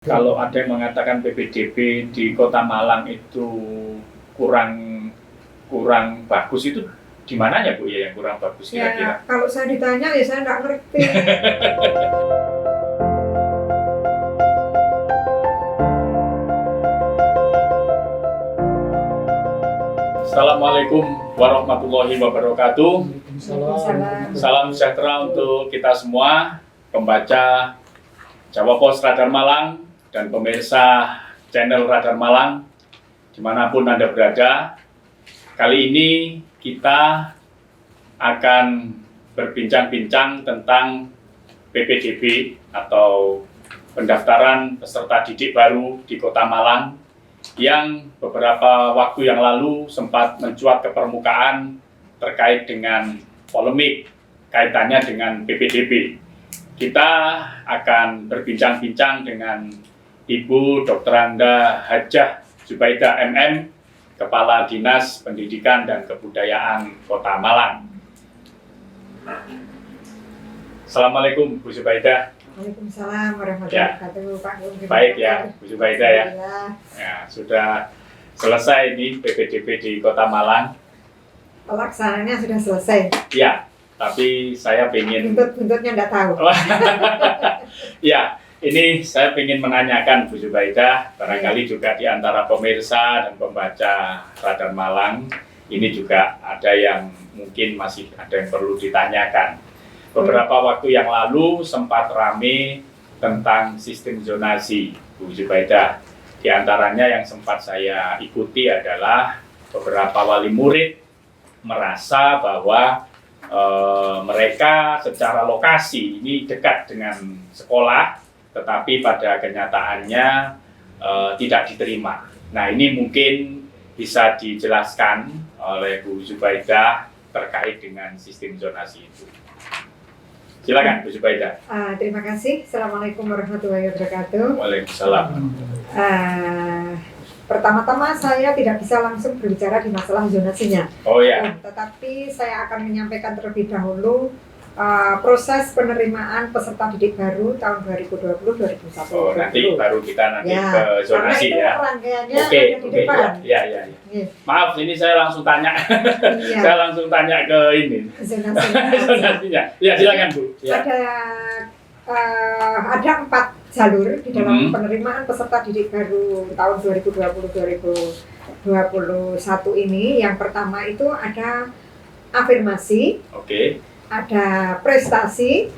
Kalau ada yang mengatakan PPDB di Kota Malang itu kurang kurang bagus, itu di mananya Bu ya yang kurang bagus kira-kira? Ya, kalau saya ditanya ya saya nggak ngerti. Assalamualaikum warahmatullahi wabarakatuh. Salam. Salam sejahtera untuk kita semua, pembaca Jawa Pos Radar Malang dan pemirsa channel Radar Malang dimanapun Anda berada. Kali ini kita akan berbincang-bincang tentang PPDB atau pendaftaran peserta didik baru di Kota Malang yang beberapa waktu yang lalu sempat mencuat ke permukaan terkait dengan polemik kaitannya dengan PPDB. Kita akan berbincang-bincang dengan Ibu Dr. Anda Hajah Zubaidah MM, Kepala Dinas Pendidikan dan Kebudayaan Kota Malang. Assalamualaikum Bu Zubaidah. Waalaikumsalam warahmatullahi wabarakatuh, Pak. Baik ya, Bu Zubaidah ya. Ya. Sudah selesai ini PPDB di Kota Malang. Pelaksanaannya sudah selesai. Ya, tapi saya ingin Buntut-buntutnya nggak tahu. Ya, ini saya ingin menanyakan Bu Zubaidah, barangkali juga di antara pemirsa dan pembaca Radar Malang, ini juga ada yang mungkin masih ada yang perlu ditanyakan. Beberapa waktu yang lalu sempat rame tentang sistem zonasi, Bu Zubaidah. Di antaranya yang sempat saya ikuti adalah beberapa wali murid merasa bahwa mereka secara lokasi ini dekat dengan sekolah, tetapi pada kenyataannya tidak diterima. Nah, ini mungkin bisa dijelaskan oleh Bu Zubaidah terkait dengan sistem zonasi itu. Silakan Bu Zubaidah. Terima kasih. Assalamualaikum warahmatullahi wabarakatuh. Waalaikumsalam. Pertama-tama saya tidak bisa langsung berbicara di masalah zonasinya. Oh ya. Tetapi saya akan menyampaikan terlebih dahulu proses penerimaan peserta didik baru tahun 2020-2021. Oh, nanti baru kita ke zonasi karena ya. Itu rangkaiannya Oke, ada di depan. ya. Maaf, ini saya langsung tanya. Iya. Saya langsung tanya ke ini. Zonasinya. Ya, silakan Bu. Ya. Ada 4 jalur di dalam penerimaan peserta didik baru tahun 2020-2021 ini. Yang pertama itu ada afirmasi. Oke. Ada prestasi,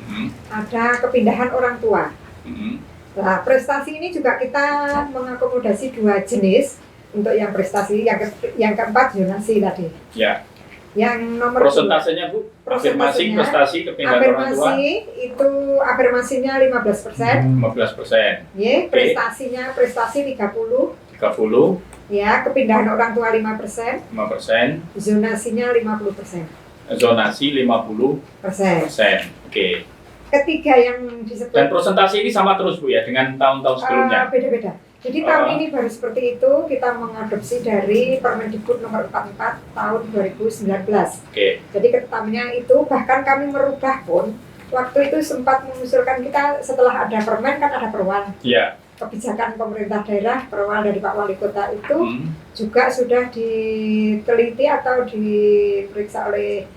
ada kepindahan orang tua. Nah, prestasi ini juga kita mengakomodasi 2 jenis untuk yang prestasi, yang keempat zonasi tadi. Ya. Yang nomor prosentasenya Bu, afirmasi, prestasi, kepindahan orang tua. Afirmasi itu afirmasinya 15%. 15%. Ya, prestasinya prestasi 30. Ya, kepindahan orang tua 5%. 5%. Zonasinya 50%. Zonasi 50%. Oke. Ketiga yang disebut. Dan presentasi ini sama terus Bu ya dengan tahun-tahun sebelumnya. Beda-beda. Jadi tahun ini baru seperti itu, kita mengadopsi dari Permendikbud nomor 44 tahun 2019. Oke. Jadi ketetapannya itu bahkan kami merubah pun. Waktu itu sempat mengusulkan kita setelah ada permen kan ada perwal. Iya. Kebijakan pemerintah daerah, perwal dari Pak Wali Kota itu juga sudah diteliti atau diperiksa oleh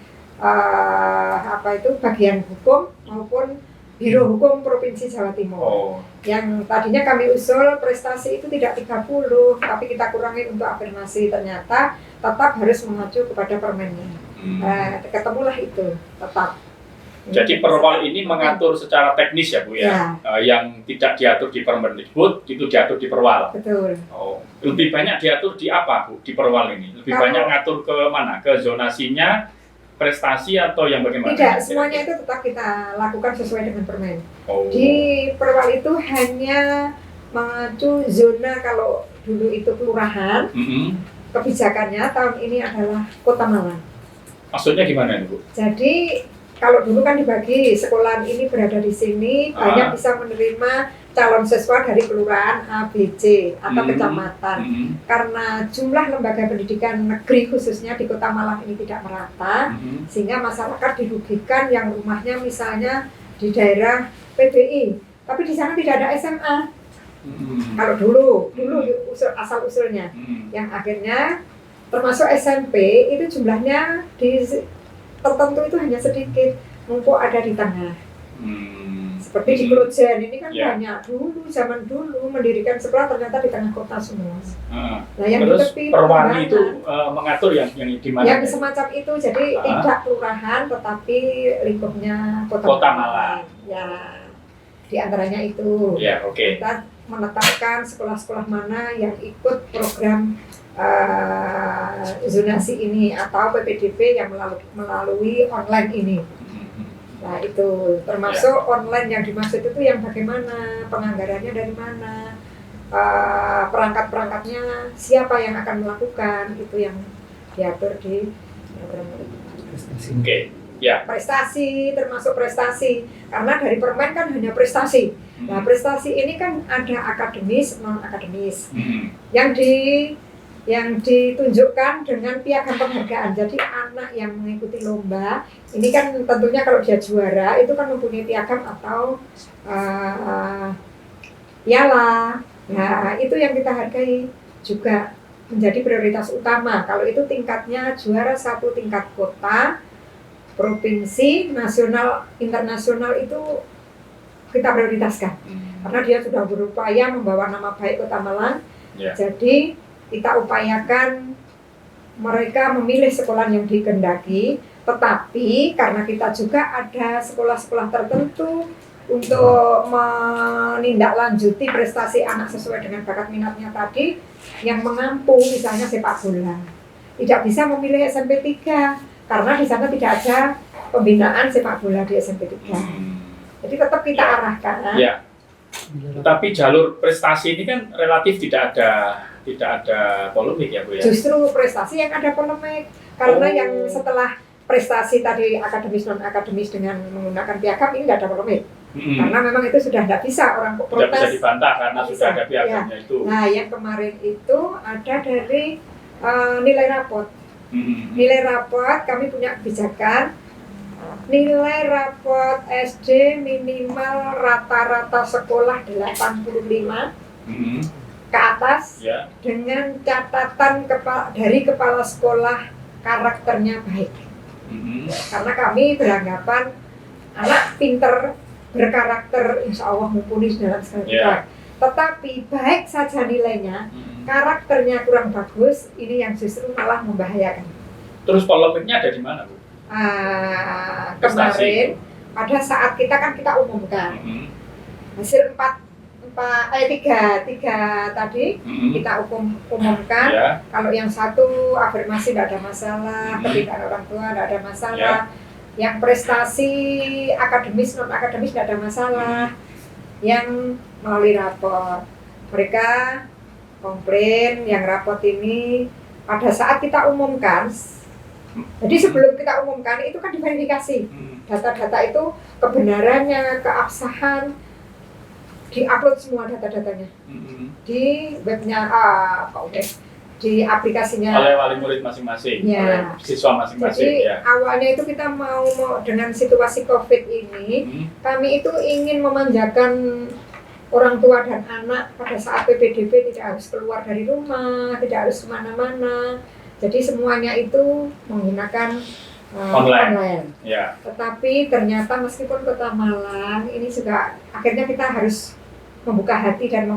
bagian hukum maupun Biro Hukum Provinsi Jawa Timur. Yang tadinya kami usul prestasi itu tidak 30, tapi kita kurangi untuk afirmasi, ternyata tetap harus mengacu kepada permennya. Ketemulah itu tetap. Jadi perwal ini mengatur secara teknis ya Bu ya. Yang tidak diatur di Permendikbud itu diatur di perwal. Betul. Lebih banyak diatur di apa Bu di perwal ini? Lebih banyak ngatur ke mana? Ke zonasinya, prestasi atau yang bagaimana? Tidak, semuanya itu tetap kita lakukan sesuai dengan permen. Di perwal itu hanya mengacu zona, kalau dulu itu kelurahan, kebijakannya tahun ini adalah Kota Malang. Maksudnya gimana Bu? Jadi kalau dulu kan dibagi sekolah ini berada di sini, banyak bisa menerima calon siswa dari kelurahan A, B, C atau kecamatan. Karena jumlah lembaga pendidikan negeri khususnya di Kota Malang ini tidak merata, sehingga masyarakat dirugikan yang rumahnya misalnya di daerah PBI, tapi di sana tidak ada SMA. Kalau dulu asal usulnya, yang akhirnya termasuk SMP itu jumlahnya di tertentu itu hanya sedikit, mumpuk ada di tengah. Seperti di Klojen ini kan banyak zaman dulu mendirikan sekolah ternyata di tengah kota semua. Nah yang terus di tepi Perwani itu mengatur yang di mana? Yang semacam itu, jadi tidak kelurahan tetapi lingkupnya kota Malang. Ya, di antaranya itu. Ya, oke. Kita menetapkan sekolah-sekolah mana yang ikut program zonasi ini atau PPDB yang melalui online ini. Nah itu termasuk online yang dimaksud itu yang bagaimana, penganggarannya dari mana, perangkat-perangkatnya siapa yang akan melakukan, itu yang diatur di Oke. Ya. Prestasi, termasuk prestasi, karena dari permen kan hanya prestasi. Nah prestasi ini kan ada akademis, non akademis, yang ditunjukkan dengan piagam penghargaan. Jadi anak yang mengikuti lomba ini kan tentunya kalau dia juara itu kan mempunyai piagam atau piala. Nah itu yang kita hargai juga menjadi prioritas utama. Kalau itu tingkatnya juara 1 tingkat kota, provinsi, nasional, internasional itu kita prioritaskan karena dia sudah berupaya membawa nama baik Kota Malang. Jadi kita upayakan mereka memilih sekolah yang dikehendaki, tetapi karena kita juga ada sekolah-sekolah tertentu untuk menindaklanjuti prestasi anak sesuai dengan bakat minatnya tadi, yang mengampung misalnya sepak bola. Tidak bisa memilih SMP 3 karena di sana tidak ada pembinaan sepak bola di SMP 3. Jadi tetap kita arahkan. Ya. Tetapi jalur prestasi ini kan relatif tidak ada polemik ya Bu ya? Justru prestasi yang ada polemik, karena yang setelah prestasi tadi akademis non akademis dengan menggunakan piagam ini tidak ada polemik. Karena memang itu sudah tidak bisa orang protes. Tidak bisa dibantah karena sudah ada piagamnya itu. Nah yang kemarin itu ada dari nilai rapot. Nilai rapot kami punya kebijakan, nilai rapot SD minimal rata-rata sekolah 85 ke atas, dengan catatan dari kepala sekolah karakternya baik. Karena kami beranggapan anak pinter, berkarakter, insya Allah mumpuni dalam segala. Tetapi baik saja nilainya, karakternya kurang bagus, ini yang justru malah membahayakan. Terus polemiknya ada di mana Bu? Kemarin pada saat kita umumkan hasil 3 tadi kita umumkan. Kalau yang 1 afirmasi tidak ada masalah, pendidikan orang tua tidak ada masalah, yang prestasi akademis non akademis tidak ada masalah, yang melalui rapor mereka komplain yang rapot ini pada saat kita umumkan. Jadi sebelum kita umumkan itu kan diverifikasi data-data itu kebenarannya, keabsahan, diupload semua data-datanya di webnya di aplikasinya oleh wali murid masing-masing, oleh siswa masing-masing. Jadi awalnya itu kita mau dengan situasi COVID ini, kami itu ingin memanjakan orang tua dan anak pada saat PPDB tidak harus keluar dari rumah, tidak harus kemana-mana. Jadi semuanya itu menggunakan online. Tetapi ternyata meskipun Kota Malang ini juga akhirnya kita harus membuka hati dan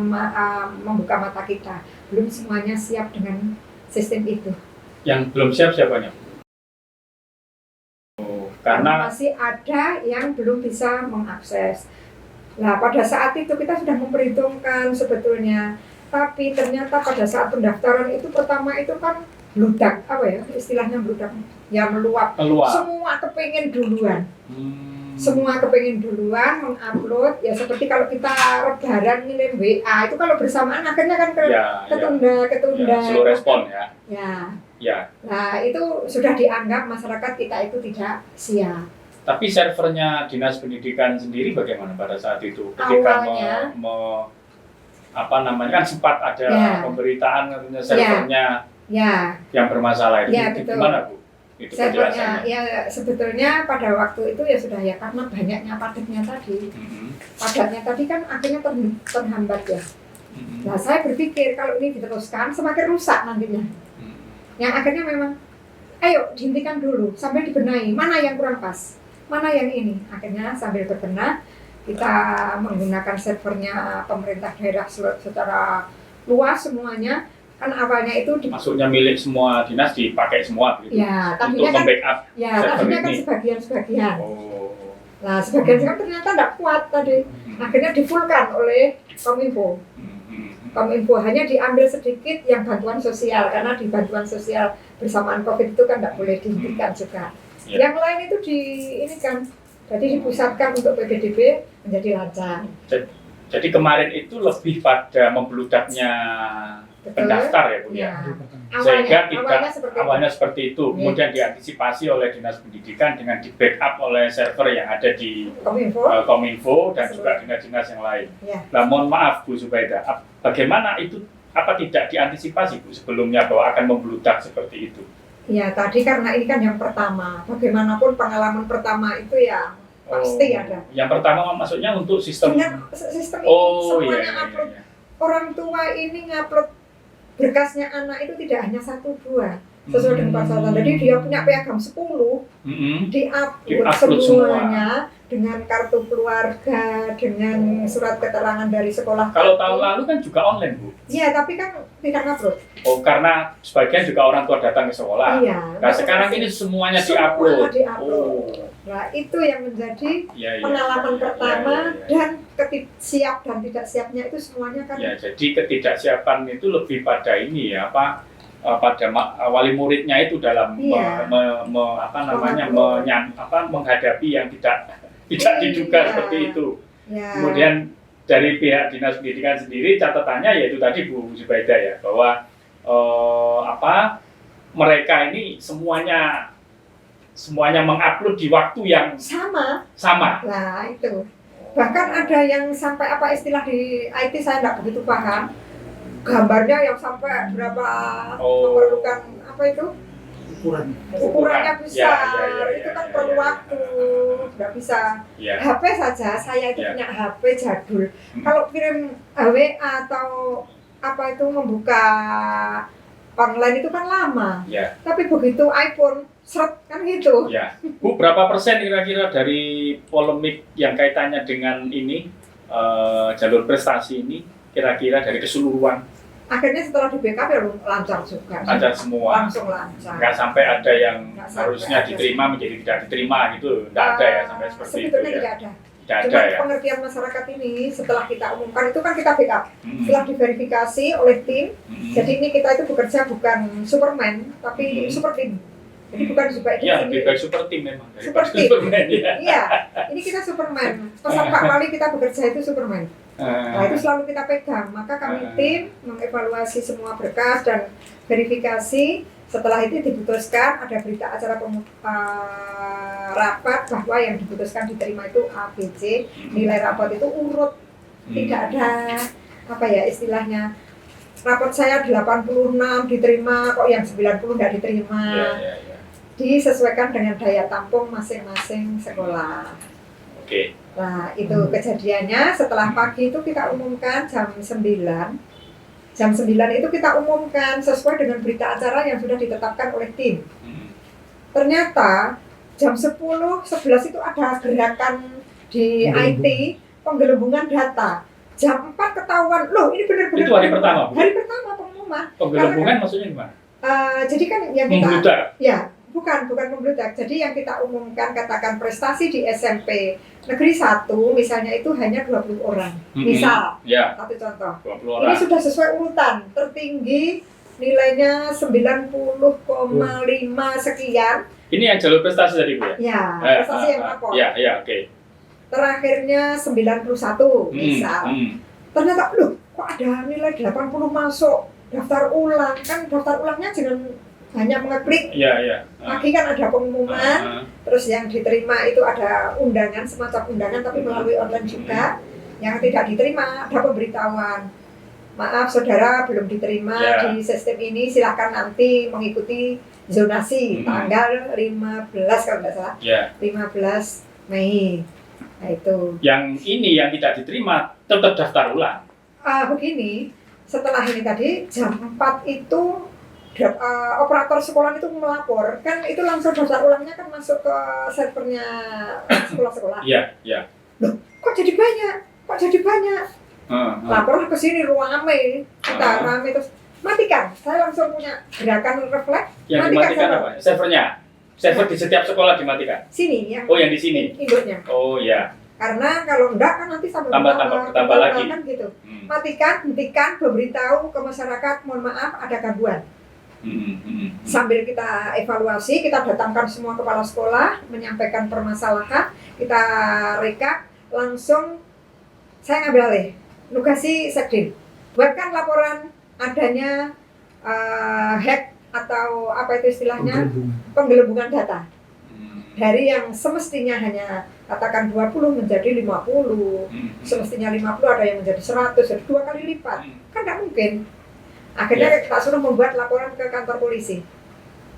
membuka mata kita. Belum semuanya siap dengan sistem itu. Yang belum siap siapanya? Karena masih ada yang belum bisa mengakses. Nah pada saat itu kita sudah memperhitungkan sebetulnya, tapi ternyata pada saat pendaftaran itu pertama itu kan bludak, istilahnya bludak, ya meluap. Semua kepengen duluan. Semua kepengen duluan mengupload, ya seperti kalau kita lebaran ngirim WA itu kalau bersamaan akhirnya kan ketunda. Slow respon Nah itu sudah dianggap masyarakat kita itu tidak siap. Tapi servernya Dinas Pendidikan sendiri bagaimana pada saat itu? Ketika kan sempat ada pemberitaan katanya servernya yang bermasalah itu. Gimana Bu? Itu servernya sebetulnya pada waktu itu ya sudah karena banyaknya padatnya tadi. Padatnya tadi kan akhirnya terhambat ya. Nah, saya berpikir kalau ini diteruskan semakin rusak nantinya. Yang akhirnya memang, ayo dihentikan dulu sambil dibenahi mana yang kurang pas, mana yang ini. Akhirnya sambil berbenah kita menggunakan servernya pemerintah daerah secara luas semuanya. Kan awalnya itu maksudnya milik semua dinas dipakai semua gitu. Ya, untuk tadinya membackup ya, server tadinya kan ini. sebagian. Oh. Nah, sebagian ternyata tidak kuat tadi. Akhirnya difulkan oleh Kominfo. Kominfo hanya diambil sedikit yang bantuan sosial, karena di bantuan sosial bersamaan COVID itu kan tidak boleh dihentikan juga. Yang lain itu ini kan, jadi dipusatkan untuk PPDB menjadi lancar. Jadi kemarin itu lebih pada membludaknya pendaftar ya Bu ya. Sehingga awalnya seperti itu, kemudian diantisipasi oleh Dinas Pendidikan dengan di backup oleh server yang ada di Kominfo dan juga dinas-dinas yang lain. Nah, mohon maaf Bu Zubaida, bagaimana itu tidak diantisipasi Bu sebelumnya bahwa akan membludak seperti itu? Ya, tadi karena ini kan yang pertama, bagaimanapun pengalaman pertama itu ya pasti ada. Yang pertama maksudnya untuk sistem ini semuanya upload. Orang tua ini ngupload berkasnya anak itu tidak hanya 1-2 sesuai dengan pasal. Jadi dia punya piagam 10 diupload semuanya dengan kartu keluarga, dengan surat keterangan dari sekolah. Kalau tahun lalu kan juga online Bu? Iya, tapi kan tidak ngupload. Oh, karena sebagian juga orang tua datang ke sekolah. Iya. Nah, sekarang ini semuanya diupload. Oh. Nah, itu yang menjadi pengalaman pertama. Dan siap dan tidak siapnya itu semuanya kan. Ya, jadi ketidaksiapan itu lebih pada ini ya, pada wali muridnya itu dalam menghadapi yang tidak diduga seperti itu. Kemudian dari pihak Dinas Pendidikan sendiri catatannya yaitu tadi Bu Zubaida ya, bahwa mereka ini semuanya mengupload di waktu yang sama. Nah, itu. Bahkan ada yang sampai istilah di IT saya tidak begitu paham. Gambarnya yang sampai berapa memerlukan ukurannya besar. Itu kan perlu waktu. Tidak bisa. HP saja, saya itu punya HP jadul. Kalau kirim WA atau membuka online itu kan lama. Tapi begitu iPhone seret kan gitu. Ya, Bu, berapa persen kira-kira dari polemik yang kaitannya dengan ini jalur prestasi ini kira-kira dari keseluruhan? Akhirnya setelah di backup ya lancar juga. Lancar semua. Langsung lancar. Nggak sampai ada yang harusnya diterima menjadi tidak diterima gitu. Nggak ada ya sampai seperti itu. Sebetulnya tidak ada. Cuma pengertian masyarakat ini setelah kita umumkan itu kan kita backup. Setelah diverifikasi oleh tim. Jadi ini kita itu bekerja bukan Superman tapi super tim. Jadi bukan Zubaida. Iya, lebih baik super tim memang. Superman, iya. Ini kita Superman. Pesan Pak Wali kita bekerja itu Superman. Nah, itu selalu kita pegang. Maka kami tim mengevaluasi semua berkas dan verifikasi. Setelah itu diputuskan ada berita acara rapat bahwa yang diputuskan diterima itu A, B, C. Nilai rapot itu urut. Tidak ada istilahnya. Rapot saya 86 diterima, kok yang 90 tidak diterima. Disesuaikan dengan daya tampung masing-masing sekolah. Oke. Nah, itu kejadiannya setelah pagi itu kita umumkan jam 9. Jam 9 itu kita umumkan sesuai dengan berita acara yang sudah ditetapkan oleh tim. Ternyata jam 10, 11 itu ada gerakan di IT penggelembungan data. Jam 4 ketahuan, loh ini benar-benar. Itu hari pertama? Hari pertama pengumuman. Penggelembungan maksudnya gimana? Jadi kan yang kita... Membludak? Ya, bukan membludak. Jadi yang kita umumkan katakan prestasi di SMP Negeri 1 misalnya itu hanya 20 orang. Misal, satu contoh. 20 orang. Ini sudah sesuai urutan. Tertinggi nilainya 90,5 sekian. Ini yang jalur prestasi tadi Bu ya? Ya, prestasi yang lapor. Ya, oke. Terakhirnya 91 misal. Ternyata loh kok ada nilai 80 masuk daftar ulang. Kan daftar ulangnya jangan hanya mengeklik. Pagi kan ada pengumuman. Terus yang diterima itu ada undangan, semacam undangan tapi melalui online juga. Yang tidak diterima ada pemberitahuan. Maaf saudara belum diterima di sistem ini, silakan nanti mengikuti zonasi tanggal 15 kalau tidak salah. 15 Mei. Nah itu. Yang ini yang tidak diterima tetap daftar ulang. begini, setelah ini tadi jam 4 itu operator sekolah itu melapor, kan itu langsung daftar ulangnya kan masuk ke servernya sekolah-sekolah. Iya, iya. Loh, kok jadi banyak? Lapor ke sini rame, kita rame terus matikan. Saya langsung punya gerakan refleks. Yang dimatikan apa? Servernya? Server di setiap sekolah dimatikan? Sini yang. Oh, yang di sini? Induknya. Oh, ya. Karena kalau enggak kan nanti sampai tambah lagi. Kan gitu. Matikan, hentikan, memberitahu ke masyarakat, mohon maaf ada gangguan. Sambil kita evaluasi, kita datangkan semua kepala sekolah, menyampaikan permasalahan, kita rekap, langsung saya ngambil alih, nugasi Sekdim. Buatkan laporan adanya hack atau apa itu istilahnya, penggelembungan data. Dari yang semestinya hanya katakan 20 menjadi 50, semestinya 50 ada yang menjadi 100, jadi 2 kali lipat. Kan nggak mungkin. Akhirnya kita suruh membuat laporan ke kantor polisi.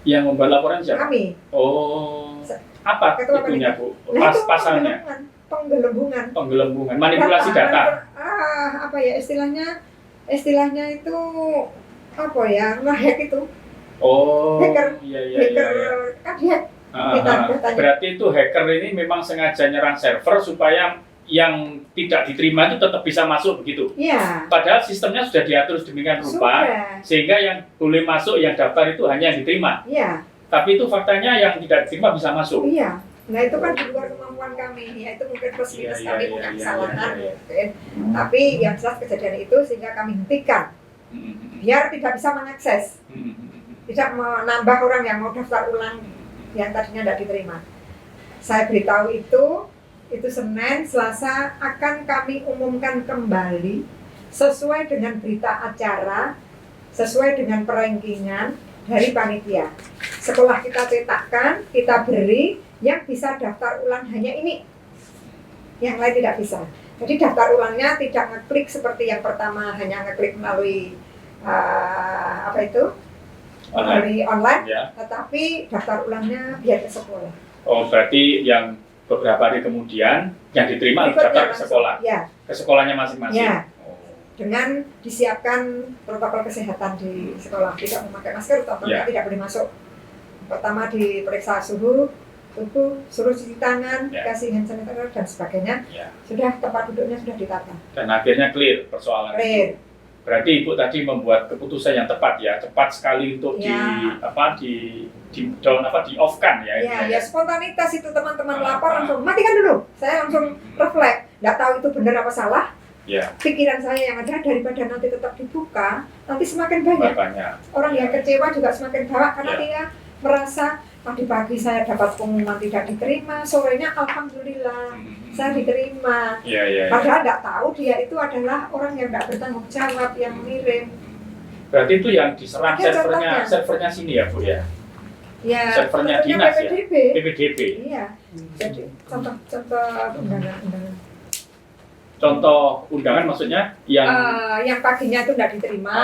Yang membuat laporan siapa? Kami. Oh, apa itunya Bu? Pasalnya? Penggelembungan, manipulasi data. Apa ya istilahnya? Istilahnya itu apa ya? Nge-hack itu. Oh, hacker. Iya. Kan hack. Berarti itu hacker ini memang sengaja nyerang server supaya yang tidak diterima itu tetap bisa masuk begitu. Iya. Padahal sistemnya sudah diatur sedemikian rupa sehingga yang boleh masuk yang daftar itu hanya yang diterima. Iya. Tapi itu faktanya yang tidak diterima bisa masuk. Iya. Nah itu kan di luar kemampuan kami. Ya itu mungkin plus minus kami punya kesalahan. Tapi yang jelas kejadian itu sehingga kami hentikan biar tidak bisa mengakses, tidak menambah orang yang mau daftar ulang yang tadinya tidak diterima. Saya beritahu itu Senin, Selasa akan kami umumkan kembali sesuai dengan berita acara, sesuai dengan perankingan dari panitia. Sekolah kita cetakkan, kita beri, yang bisa daftar ulang hanya ini, yang lain tidak bisa. Jadi daftar ulangnya tidak ngeklik seperti yang pertama, hanya ngeklik melalui melalui online, ya. Tetapi daftar ulangnya biar ke sekolah. Oh, berarti yang beberapa hari kemudian yang diterima daftar ke sekolah, ya. Ke sekolahnya masing-masing. Ya. Dengan disiapkan protokol kesehatan di sekolah, tidak memakai masker, contohnya tidak boleh masuk. Pertama diperiksa suhu tubuh, suruh cuci tangan, kasih hand sanitizer dan sebagainya. Ya. Sudah tempat duduknya sudah ditata. Dan akhirnya clear persoalan itu. Berarti Ibu tadi membuat keputusan yang tepat ya, cepat sekali untuk di off-kan ya. Ya spontanitas itu teman-teman lapor langsung matikan dulu. Saya langsung refleks, nggak tahu itu benar apa salah. Ya. Pikiran saya yang ada daripada nanti tetap dibuka, nanti semakin banyak. Orang yang kecewa juga semakin banyak karena dia merasa tadi pagi saya dapat pengumuman tidak diterima, sorenya alhamdulillah saya diterima. Padahal nggak tahu dia itu adalah orang yang nggak bertanggung jawab yang mengirim. Berarti itu yang diserang servernya sini ya Bu ya? Ya, servernya dinas PPDB. Ya? PPDB. Iya. Jadi contoh undangan. Contoh undangan maksudnya yang paginya itu tidak diterima,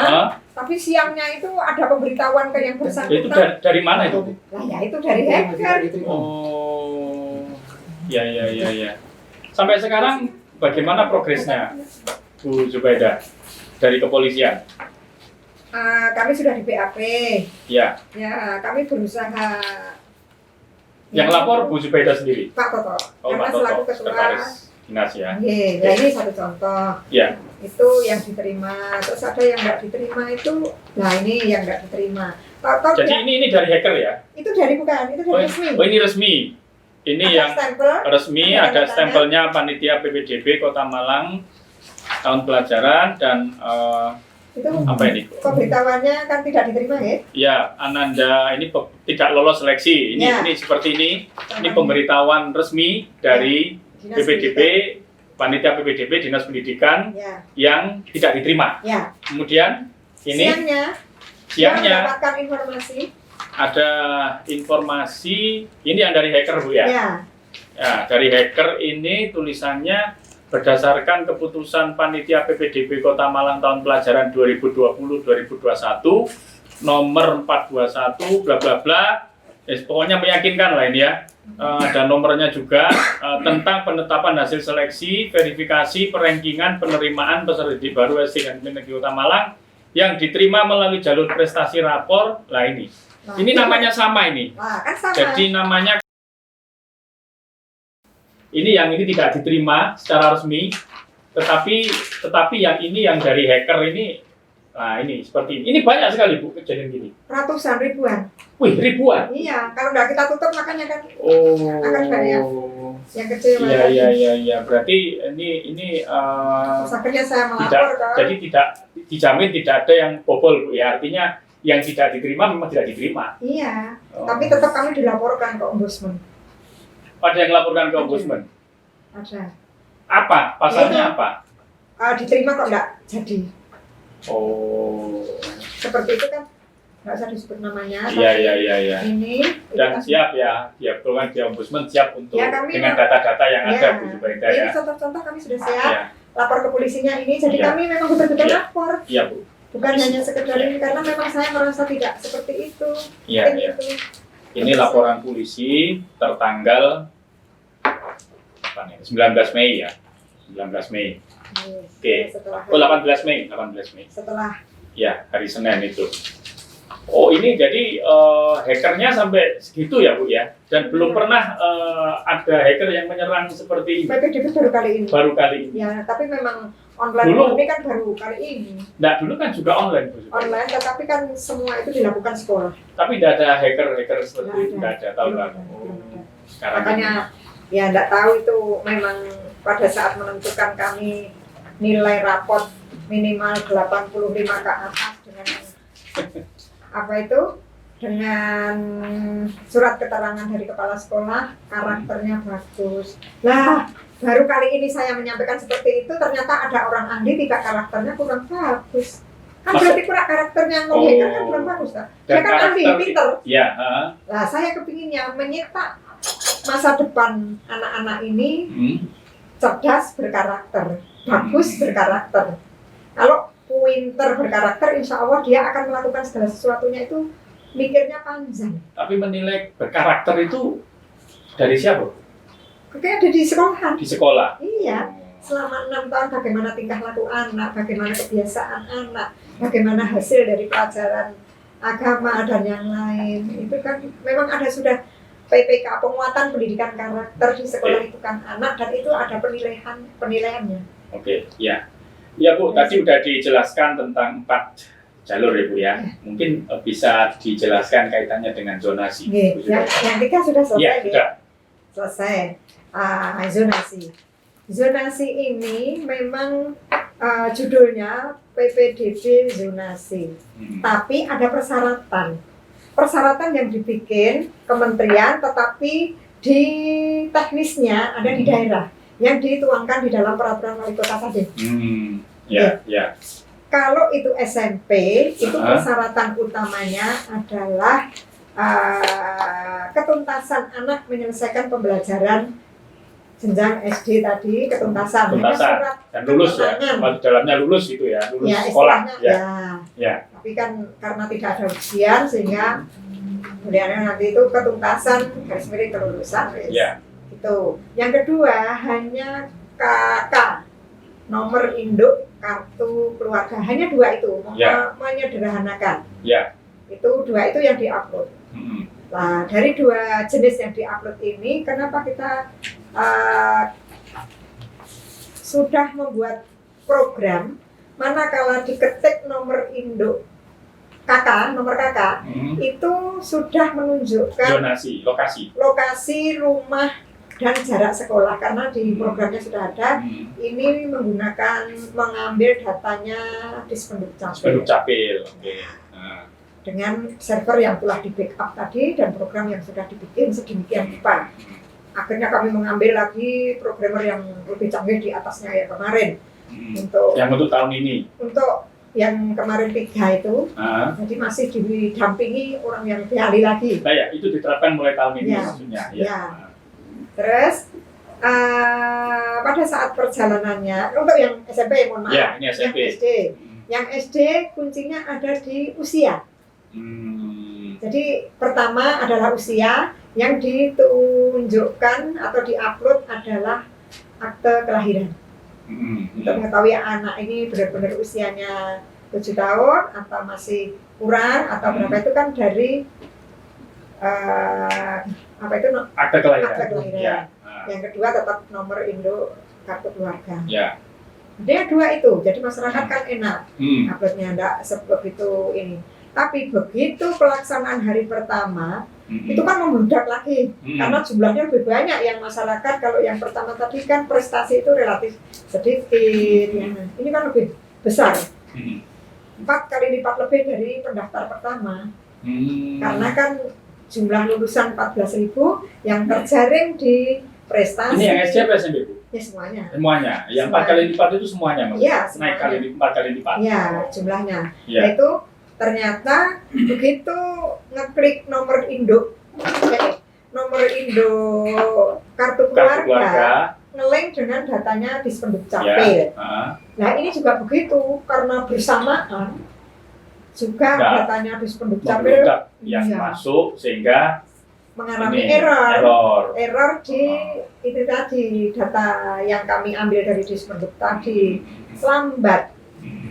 tapi siangnya itu ada pemberitahuan ke yang bersangkutan. Itu dari mana itu? Lah ya itu dari hacker. Oh, ya. Sampai sekarang bagaimana progresnya, Bu Zubaidah dari kepolisian? Kami sudah di BAP. Ya. Ya, kami berusaha. Yang lapor Bu Zubaidah sendiri? Pak Toto. Karena selaku ketua dinas ya. Nah ini satu contoh. Ya. Itu yang diterima. Terus ada yang nggak diterima itu. Nah ini yang nggak diterima. Jadi ini dari hacker ya? Itu dari resmi. Oh ini resmi. Ini ada yang stempel, resmi, ada stempelnya panitia PPDB Kota Malang tahun pelajaran dan itu apa ini? Pemberitahuannya kan tidak diterima ya? Ya, Ananda ini tidak lolos seleksi. Ini seperti ini. Ini pemberitahuan resmi dari PPDB, panitia PPDB Dinas Pendidikan yang tidak diterima. Kemudian ini siangnya mendapatkan informasi. Ada informasi ini yang dari hacker Bu ya? Ya, dari hacker ini tulisannya berdasarkan keputusan panitia PPDB Kota Malang tahun pelajaran 2020-2021 nomor 421 bla bla bla Pokoknya meyakinkan lah ini ya. Ada nomornya juga tentang penetapan hasil seleksi, verifikasi, perengkingan, penerimaan peserta didik baru SD dan Negeri Kota Malang yang diterima melalui jalur prestasi rapor. Lah ini. Ini namanya sama ini. Nah, kan sama. Jadi namanya ini yang ini tidak diterima secara resmi, tetapi yang ini yang dari hacker ini, nah ini seperti ini. Ini banyak sekali Bu kejadian gini. Ratusan ribuan. Wih, ribuan. Iya, kalau nggak kita tutup makanya kan Oh. akan banyak yang kecil. Iya. Berarti ini Terus akhirnya saya melapor tidak, kan. jadi tidak dijamin tidak ada yang bobol Bu ya. Artinya yang tidak diterima memang tidak diterima. Iya, tapi tetap kami dilaporkan ke ombudsman. Ada yang laporkan ke ombudsman. Ada. Apa? Pasalnya apa? Diterima kok nggak jadi. Oh. Seperti itu kan nggak usah disebut namanya. Iya. Ini Dan kita- siap ya, kalau kan di ombudsman siap untuk Ya, kami dengan mau- data-data yang Ya, ada Bu Zubaida ini ya. contoh-contoh kami sudah siap. Ya, Lapor ke polisinya ini. Jadi Ya. kami memang betul-betul Ya. lapor. iya Bu. Bukan hanya sekedar ini karena memang saya merasa tidak seperti itu. Iya. Mungkin itu. Ini laporan polisi tertanggal apa nih? 19 Mei ya. 19 Mei. Oke. Setelah Oh, 18 Mei. setelah Ya, hari Senin itu. Oh, ini jadi hackernya sampai segitu ya Bu ya. Dan belum pernah ada hacker yang menyerang seperti ini. PPDB baru kali ini. Baru kali ini. Ya, tapi memang online Dulu- ini kan baru kali ini. Nah, dulu kan juga online Bu. Online, tetapi kan semua itu dilakukan sekolah. Tapi tidak ada hacker seperti itu, Nggak tidak ada tahun Belum lalu. ada, belum ada. Sekarang Makanya ya nggak tahu itu memang pada saat menentukan kami nilai raport minimal 85 ke atas dengan apa itu dengan surat keterangan dari kepala sekolah karakternya bagus. Lah baru kali ini saya menyampaikan seperti itu ternyata ada orang ahli tidak karakternya kurang bagus. Kan Masa- berarti kurang karakternya ngomongnya kan kurang bagus kan? Dia kan ahli pinter. Ya, Nah, saya kepinginnya menyita masa depan anak-anak ini cerdas berkarakter, bagus berkarakter. Kalau pinter berkarakter, insya Allah dia akan melakukan segala sesuatunya itu mikirnya panjang. Tapi menilai berkarakter itu dari siapa? Kayak ada di sekolahan. Di sekolah. Iya. Selama 6 tahun bagaimana tingkah laku anak, bagaimana kebiasaan anak, bagaimana hasil dari pelajaran agama dan yang lain. Itu kan memang ada sudah PPK, penguatan pendidikan karakter di sekolah itu kan anak dan itu ada penilaiannya. Oke, ya. Ya Bu, tadi udah dijelaskan tentang 4 jalur ya Bu ya. Mungkin bisa dijelaskan kaitannya dengan zonasi. Bu Yang Zubaida. 3 sudah selesai. Ya, Nggih. sudah. Selesai. Zonasi. Zonasi ini memang judulnya PPDB zonasi. Tapi ada persyaratan. Persyaratan yang dibikin kementerian tetapi di teknisnya ada di daerah yang dituangkan di dalam peraturan wali kota tadi. Ya. Kalau itu SMP, itu Aha. persyaratan utamanya adalah ketuntasan anak menyelesaikan pembelajaran jenjang SD tadi, ketuntasan. Hanya Tuntasan. surat Dan lulus ya. keterangan. Kalau di dalamnya lulus itu ya, lulus Ya, sekolah. istilahnya Ya. ya. Tapi kan karena tidak ada ujian sehingga kemudian nanti itu ketuntasan garis miring kelulusan. wis. Ya. Itu. Yang kedua hanya KK, nomor induk kartu keluarga. Hanya 2 itu, Ya. menyederhanakan. Ya. Itu 2 itu yang diupload. Nah, dari 2 jenis yang diupload ini, kenapa kita sudah membuat program manakala diketik nomor induk nomor kakak itu sudah menunjukkan Zonasi, lokasi. lokasi rumah dan jarak sekolah karena di programnya sudah ada. Ini mengambil datanya di Spenduk Penduduk Capil capil. Oke. Nah, dengan server yang telah di backup tadi dan program yang sudah dibikin sedemikian rupa. Akhirnya kami mengambil lagi programmer yang lebih canggih di atasnya ya kemarin untuk Yang untuk tahun ini. yang kemarin 3 itu. Jadi masih didampingi orang yang lebih ahli lagi. Nah ya, itu diterapkan mulai tahun ini Ya. maksudnya. Ya. Terus pada saat perjalanannya untuk yang SMP mohon maaf, Ya, ini SMP. yang SD kuncinya ada di usia. Jadi pertama adalah usia, yang ditunjukkan atau diupload adalah akte kelahiran. Untuk mengetahui anak ini benar-benar usianya 7 tahun atau masih kurang atau berapa itu kan dari akte kelahiran. Akte kelahiran. Ya. Yang kedua tetap nomor induk kartu keluarga. Ya. Dia 2 itu, jadi masyarakat kan enak uploadnya, enggak sebegitu ini. Tapi begitu pelaksanaan hari pertama, itu kan membludak lagi, karena jumlahnya lebih banyak yang masyarakat. Kalau yang pertama tadi kan prestasi itu relatif sedikit, ya. Ini kan lebih besar, 4 kali lipat lebih dari pendaftar pertama, karena kan jumlah lulusan 14.000 yang terjaring di prestasi. Ini yang SD apa SMP, Bu? Ya semuanya. Semuanya. Yang 4 kali lipat itu semuanya, Mas? Iya, naik 4 kali lipat. Iya, jumlahnya. Ya. Itu ternyata begitu ngeklik nomor induk kartu keluarga, ngelink dengan datanya Dispenduk Capil. Ya. Nah ini juga begitu, karena bersamaan juga datanya Dispenduk Capil yang masuk sehingga mengalami ini, error di itu tadi, data yang kami ambil dari Dispenduk tadi lambat.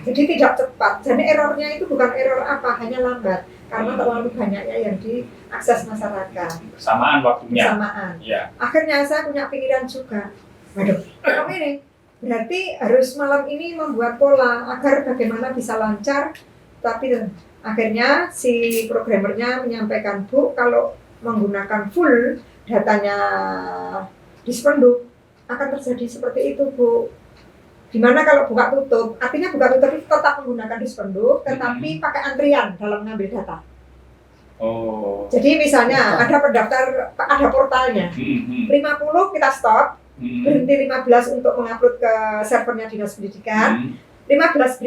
Jadi tidak cepat. Jadi errornya itu bukan error apa, hanya lambat karena terlalu banyaknya yang diakses masyarakat. Bersamaan waktunya. Bersamaan. Ya. Akhirnya saya punya pikiran juga. Waduh, kalau ini berarti harus malam ini membuat pola agar bagaimana bisa lancar. Tapi akhirnya si programmernya menyampaikan, Bu, kalau menggunakan full datanya Dispenduk akan terjadi seperti itu, Bu. Gimana kalau buka tutup? Artinya buka tutup itu tetap menggunakan Dispenduk, tetapi pakai antrian dalam mengambil data. Oh. Jadi misalnya ada pendaftar, ada portalnya. 50 kita stop, berhenti 15 untuk mengupload ke servernya Dinas Pendidikan. 15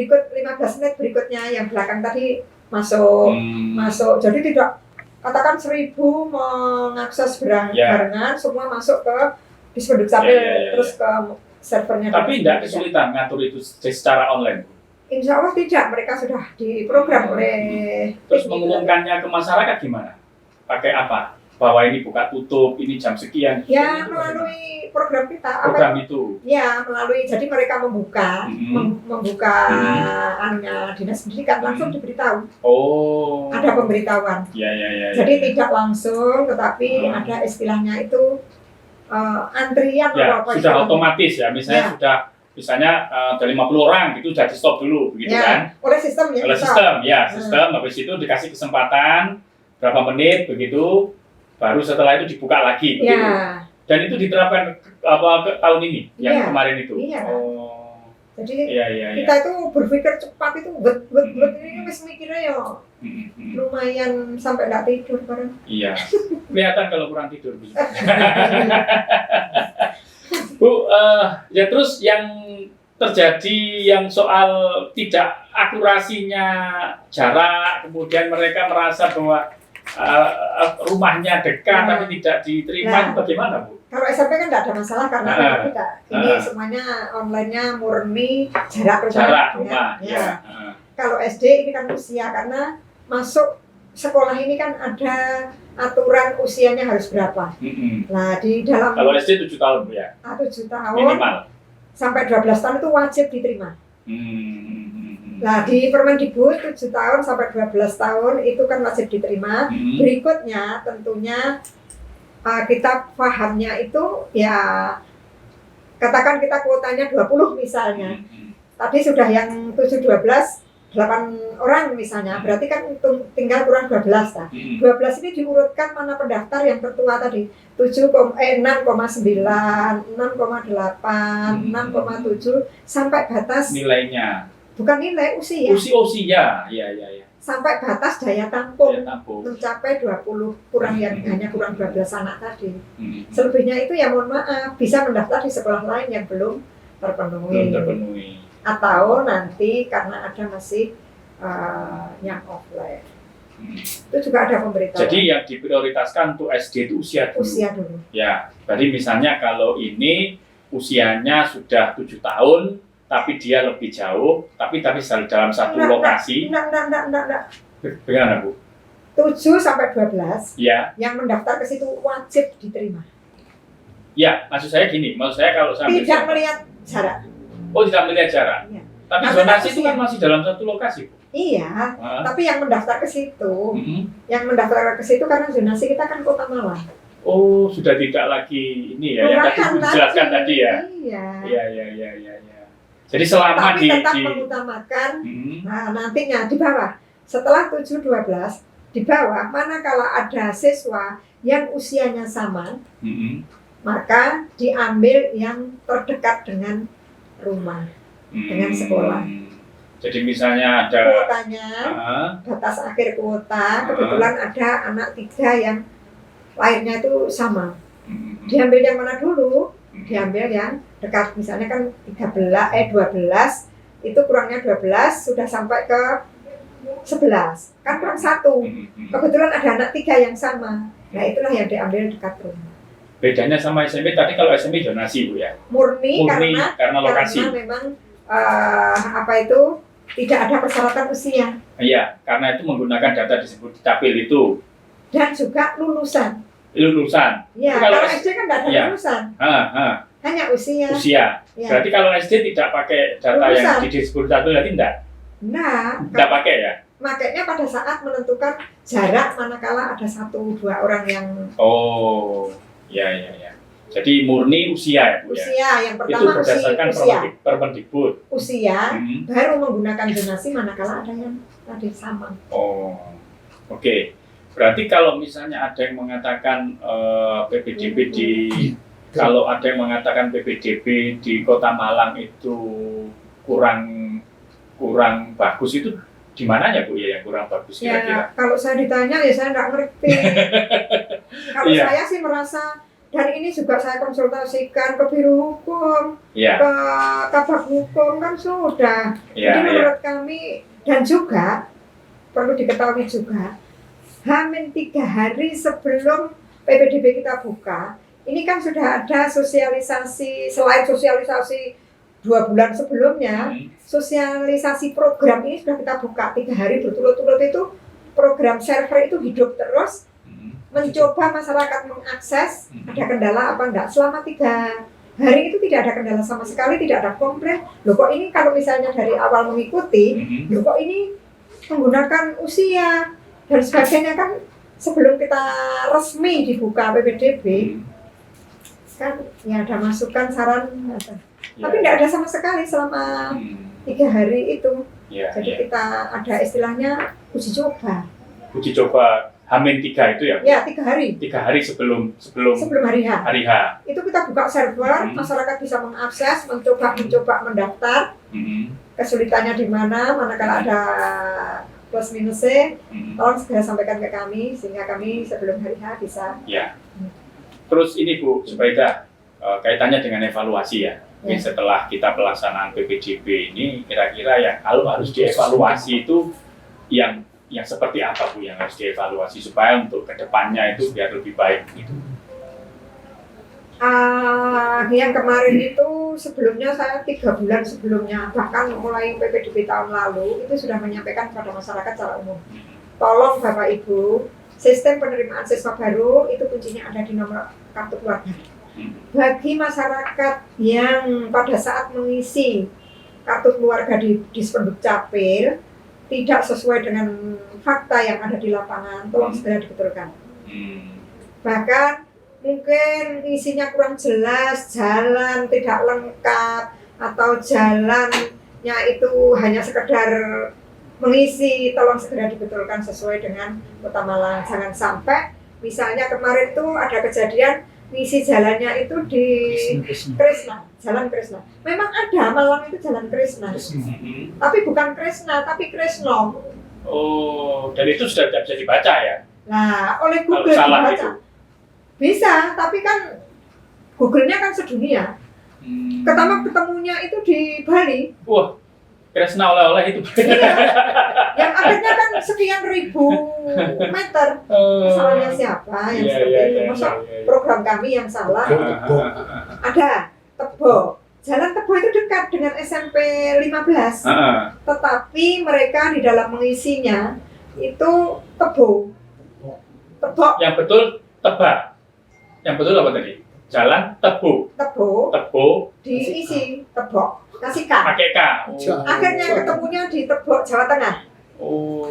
menit berikutnya yang belakang tadi masuk. Jadi tidak katakan 1.000 mengakses barengan, semua masuk ke Dispenduk Capil, terus ke servernya. Tapi tidak kesulitan ngatur itu secara online? Insya Allah tidak, mereka sudah diprogram oleh. Terus mengumumkannya ke masyarakat gimana? Pakai apa? Bahwa ini buka tutup, ini jam sekian. Ya melalui program kita. Program itu. Ya melalui, jadi mereka membuka anunya Dinas Pendidikan, langsung diberitahu. Oh. Ada pemberitahuan. Ya. Jadi tidak langsung, tetapi ada istilahnya itu. Antrian ya, apa sudah otomatis ya, misalnya dari 50 orang gitu sudah di stop dulu begitu kan, oleh sistem ya, sistem habis itu dikasih kesempatan berapa menit begitu, baru setelah itu dibuka lagi begitu. Dan itu diterapkan ke tahun ini yang kemarin itu. Jadi kita itu berpikir cepat itu ini wis mikirnya ya lumayan sampai nggak tidur bareng. Iya, kelihatan kalau kurang tidur. Bu, ya terus yang terjadi yang soal tidak akurasinya jarak, kemudian mereka merasa bahwa rumahnya dekat tapi tidak diterima, bagaimana, Bu? Kalau SMP kan tidak ada masalah karena tidak. Ini semuanya online-nya murni jarak rumah. Ya. Kalau SD ini kan usia, karena masuk sekolah ini kan ada aturan usianya harus berapa. Nah di dalam. Kalau SD 7 tahun ya. 7 tahun. Minimal. Sampai 12 tahun itu wajib diterima. Nah di Permendikbud 7 tahun sampai 12 tahun itu kan wajib diterima. Berikutnya tentunya kita pahamnya itu ya katakan kita kuotanya 20 misalnya. Tadi sudah yang 7-12 8 orang misalnya, berarti kan tinggal kurang 12 lah. 12 ini diurutkan mana pendaftar yang tertua tadi, 6,9, 6,8, 6,7 sampai batas nilainya. Bukan nilai, usia. Usia, iya. Sampai batas daya tampung mencapai 20, hanya kurang 12 anak tadi. Selebihnya itu ya mohon maaf, bisa mendaftar di sekolah lain yang belum terpenuhi. Atau nanti karena ada masih yang offline. Itu juga ada pemberitahuan. Jadi yang diprioritaskan untuk SD itu usia dulu. Usia dulu. Ya, jadi misalnya kalau ini usianya sudah 7 tahun, tapi dia lebih jauh, tapi dalam satu lokasi. Enggak. Bagaimana, Bu? 7 sampai 12 Ya, yang mendaftar ke situ wajib diterima. ya, maksud saya gini, maksud saya kalau sampai Tidak melihat jarak. oh tidak melihat jarak. Iya. Tapi Karena zonasi kan itu kan masih dalam satu lokasi, Bu. Iya, Ah, tapi yang mendaftar ke situ, mm-mm. yang mendaftar ke situ karena zonasi kita kan Kota Malang. Oh, sudah tidak lagi ini ya, yang tadi Kelurahan dijelaskan tadi ya. Iya. Iya. Jadi selama Tapi tetap di mengutamakan Mm-mm. nantinya di bawah. Setelah 7-12 di bawah, manakala ada siswa yang usianya sama, Mm-mm. maka diambil yang terdekat dengan rumah, dengan sekolah. Jadi misalnya ada Kuotanya, batas akhir kuota, kebetulan ada anak 3 yang lahirnya itu sama. Diambil yang mana dulu? Diambil yang dekat, misalnya kan 12 itu kurangnya 12 sudah sampai ke 11 kan kurang 1. Kebetulan ada anak 3 yang sama, nah itulah yang diambil dekat rumah. Bedanya sama SMP tadi, kalau SMP zonasi, Bu ya. Murni Karena lokasi. karena memang tidak ada persyaratan usia Iya, karena itu menggunakan data disebut capil itu dan juga lulusan. lulusan. Ya, Kalau kalau SD kan tidak ada iya. lulusan, hanya usia. Usia. Ya. Berarti kalau SD tidak pakai data Lulusan. yang disebut capil tadi enggak? Nah, Tidak pakai ya? makanya pada saat menentukan jarak manakala ada 1-2 orang yang Oh, ya. Jadi murni usia ya, Bu ya. usia yang Itu pertama berdasarkan usia, Permendikbud. usia Hmm. baru menggunakan zonasi manakala ada yang tadi sama. Oh, oke. Berarti kalau misalnya ada yang mengatakan PPDB kalau ada yang mengatakan PPDB di Kota Malang itu kurang bagus, itu di mananya, Bu ya, yang kurang bagus kira-kira? Ya, kalau saya ditanya ya saya nggak ngerti. Kalau Iya. saya sih merasa, dan ini juga saya konsultasikan ke Biro Hukum, Iya, ke Kabak Hukum kan sudah. iya, Jadi iya. menurut kami, dan juga perlu diketahui juga, H-3 hari sebelum PPDB kita buka, ini kan sudah ada sosialisasi, selain sosialisasi 2 bulan sebelumnya, sosialisasi program ini sudah kita buka 3 hari berturut-turut. Itu program server itu hidup terus, mencoba masyarakat mengakses, ada kendala apa enggak. Selama 3 hari itu tidak ada kendala sama sekali, tidak ada komplain. Loh kok ini kalau misalnya dari awal mengikuti, loh kok ini menggunakan usia dan sebagainya, kan sebelum kita resmi dibuka PPDB kan ya ada masukan, saran, tapi tidak ada sama sekali selama 3 hari itu. Jadi kita ada istilahnya uji coba. Uji coba H-3 itu ya? Ya, 3 hari. 3 hari sebelum Hari H. hari H. Itu kita buka server, masyarakat bisa mengakses, mencoba mendaftar. Kesulitannya di mana, manakala ada plus minusnya, tolong segera sampaikan ke kami sehingga kami sebelum hari H bisa. Ya. Terus ini Bu Zubaida, kaitannya dengan evaluasi ya. Ya. Setelah kita pelaksanaan PPDB ini, kira-kira yang kalau harus dievaluasi itu yang seperti apa Bu yang harus dievaluasi supaya untuk kedepannya itu biar lebih baik gitu? Yang kemarin itu sebelumnya saya 3 bulan sebelumnya, bahkan mulai PPDB tahun lalu itu sudah menyampaikan kepada masyarakat secara umum. Tolong Bapak Ibu, sistem penerimaan siswa baru itu kuncinya ada di nomor kartu keluarga. Bagi masyarakat yang pada saat mengisi kartu keluarga di Dispenduk Capil tidak sesuai dengan fakta yang ada di lapangan, tolong segera dibetulkan. Bahkan mungkin isinya kurang jelas, jalan tidak lengkap, atau jalannya itu hanya sekedar mengisi, tolong segera dibetulkan sesuai dengan Kota Malang. Jangan sampai misalnya kemarin itu ada kejadian ngisi jalannya itu di Krishna, Jalan Krishna. Memang ada Malang itu Jalan Krishna, tapi bukan Krishna, tapi Krishno. Oh, dan itu sudah tidak bisa dibaca ya? Nah, oleh Kalau Google salah dibaca. itu. Bisa, tapi kan Google-nya kan sedunia. Ketemunya itu di Bali. Wah, Kresna oleh-oleh itu. Iya. Yang akhirnya kan sekian ribu meter. Salahnya siapa yang seperti itu? Masa program kami yang salah? Ada Tebo. Jalan Tebo itu dekat dengan SMP 15. Tetapi mereka di dalam mengisinya itu Tebo. Tebok. Yang betul tebak. Yang betul apa tadi? Jalan Tebuk. Tebuk Diisi tebok. Kasih K. pakai K. Akhirnya ketemunya di Tebok, Jawa Tengah. Oh.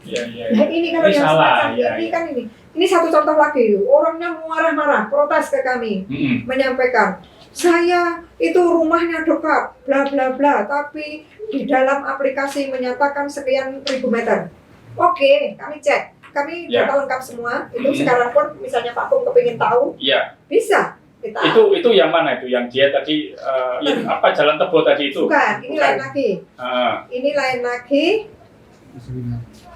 Iya, iya. Nah, ini kalau Ini yang salah, semacam iya, ini iya. kan ini. Ini satu contoh lagi. Orangnya marah-marah, protes ke kami, menyampaikan, saya itu rumahnya dekat, bla bla bla, tapi di dalam aplikasi menyatakan sekian ribu meter. Oke, kami cek, kami Ya. data lengkap semua. Itu sekarang pun misalnya Pak Pung kepingin tahu, Iya. bisa kita. Itu yang mana itu? Yang dia tadi yang apa Jalan Tebuk tadi itu? Bukan, ini Bukan. lain lagi. Ini lain lagi.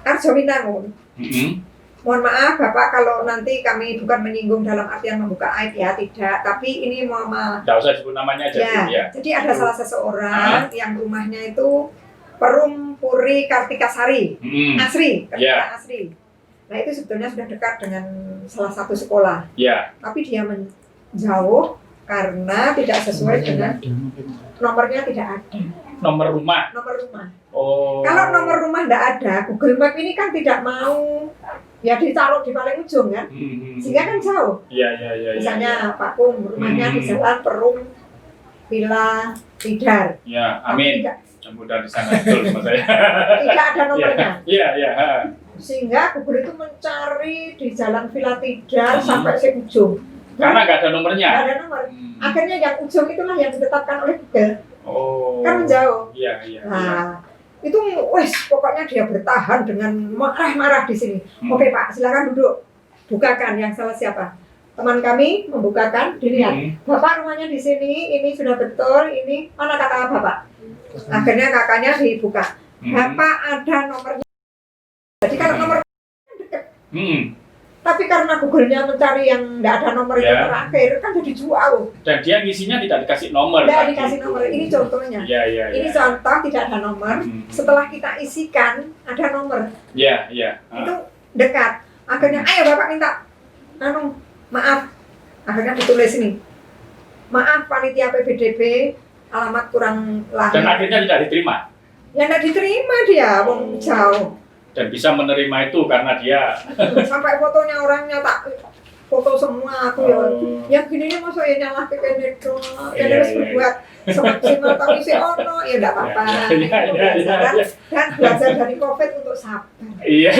Arjowinangun. Mohon maaf Bapak kalau nanti kami bukan menyinggung dalam artian membuka aib ya, tidak. Tapi ini mau Nggak usah sebut namanya aja. ya, Ya. jadi ada salah seseorang yang rumahnya itu Perum Puri Kartikasari, Asri, Kartika Asri. Nah itu sebetulnya sudah dekat dengan salah satu sekolah. Ya. Tapi dia menjauh karena tidak sesuai dengan nomornya, tidak ada. Nomor rumah. Nomor rumah. Oh. Kalau nomor rumah tidak ada, Google Map ini kan tidak mau ya ditaruh di paling ujung kan, sehingga kan jauh. Iya. Misalnya Pak Pung rumahnya di Jalan Perum Villa Tidar. Ya, Tapi amin. Tidak, Mudah di sana betul sama saya. tidak ada nomornya. Iya. Sehingga Google itu mencari di Jalan Villa Tidar sampai se ujung. Karena nggak ada nomornya. Nggak ada nomor. Akhirnya yang ujung itulah yang ditetapkan oleh Google. Oh. Kan menjauh. Iya. Nah, itu wes pokoknya dia bertahan dengan marah-marah di sini. Oke Pak, silakan duduk. Bukakan, yang salah siapa? Teman kami membukakan, dilihat. Bapak rumahnya di sini, ini sudah betul, ini mana kata Bapak? Akhirnya kakaknya dibuka. Bapak ada nomornya. Jadi kalau nomor dekat. Tapi karena Google-nya mencari yang tidak ada nomor itu terakhir, kan jadi jauh. Dan dia ngisinya tidak dikasih nomor. Tidak dikasih nomor. Ini contohnya. Iya. Ini contoh tidak ada nomor. Setelah kita isikan ada nomor. Iya. Itu dekat. Akhirnya ayo Bapak minta maaf. Akhirnya ditulis ini. Maaf panitia PBDB, alamat kurang lahir. Dan akhirnya tidak diterima. Ya tidak diterima dia, wong jauh. Dan bisa menerima itu karena dia Sampai fotonya orangnya tak foto semua aku ya gini ini masuk ya nyalah ke Kenedro ya harus berbuat semaksimal tapi si ono ya enggak apa-apa. Iya. Dan belajar dari COVID untuk sabar. Iya.